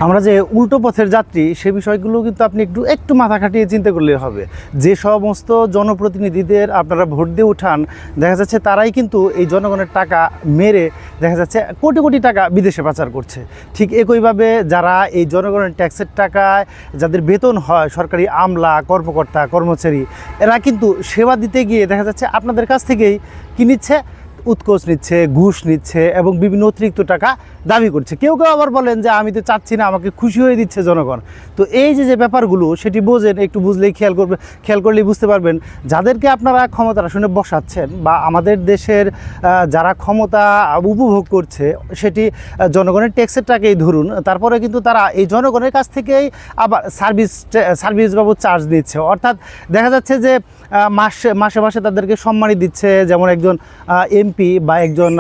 আমরা যে উল্টো পথের যাত্রী সে বিষয়গুলো কিন্তু আপনি একটু মাথা খাটিয়ে চিন্তা করলে হবে। যে সমস্ত জনপ্রতিনিধিদের আপনারা ভোট দিয়ে উঠান, দেখা যাচ্ছে তারাই কিন্তু এই জনগণের টাকা মেরে দেখা যাচ্ছে কোটি কোটি টাকা বিদেশে পাচার করছে। ঠিক একইভাবে যারা এই জনগণের ট্যাক্সের টাকায় যাদের বেতন হয়, সরকারি আমলা, কর্মকর্তা, কর্মচারী, এরা কিন্তু সেবা দিতে গিয়ে দেখা যাচ্ছে আপনাদের কাছ থেকেই কি নিচ্ছে, উৎকোচ নিচ্ছে, ঘুষ নিচ্ছে এবং বিভিন্ন অতিরিক্ত টাকা দাবি করছে। কেউ কেউ আবার বলেন যে আমি তো চাচ্ছি না, আমাকে খুশি হয়ে দিচ্ছে জনগণ। তো এই যে ব্যাপারগুলো সেটি বোঝেন, একটু বুঝলেই খেয়াল করলেই বুঝতে পারবেন যাদেরকে আপনারা ক্ষমতার আসনে বসাচ্ছেন বা আমাদের দেশের যারা ক্ষমতা উপভোগ করছে সেটি জনগণের ট্যাক্সের টাকাই ধরুন, তারপরে কিন্তু তারা এই জনগণের কাছ থেকেই আবার সার্ভিস বাবদ চার্জ নিচ্ছে। অর্থাৎ দেখা যাচ্ছে যে মাসে মাসে তাদেরকে সম্মানী দিচ্ছে। যেমন একজন এমপি বা একজন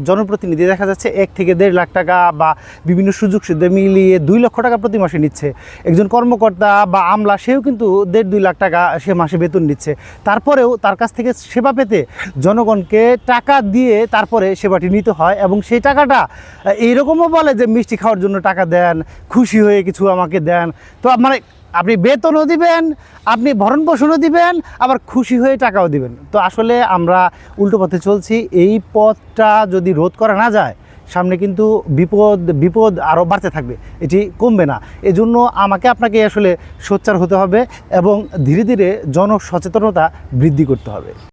জনপ্রতিনিধি দেখা যাচ্ছে 1 থেকে 1.5 লাখ টাকা বা বিভিন্ন সুযোগ সুবিধা মিলিয়ে 2 লক্ষ টাকা প্রতি মাসে নিচ্ছে। একজন কর্মকর্তা বা আমলা সেও কিন্তু 1.5-2 লাখ টাকা সে মাসে বেতন নিচ্ছে। তারপরেও তার কাছ থেকে সেবা পেতে জনগণকে টাকা দিয়ে তারপরে সেবাটি নিতে হয় এবং সেই টাকাটা এইরকমও বলে যে মিষ্টি খাওয়ার জন্য টাকা দেন, খুশি হয়ে কিছু আমাকে দেন। তো মানে আপনি বেতনও দিবেন, আপনি ভরণ পোষণও দিবেন, আবার খুশি হয়ে টাকাও দিবেন। তো আসলে আমরা উল্টো পথে চলছি। এই পথটা যদি রোধ করা না যায়, সামনে কিন্তু বিপদ আরও বাড়তে থাকবে, এটি কমবে না। এজন্য আপনাকে আসলে সোচ্চার হতে হবে এবং ধীরে ধীরে জনসচেতনতা বৃদ্ধি করতে হবে।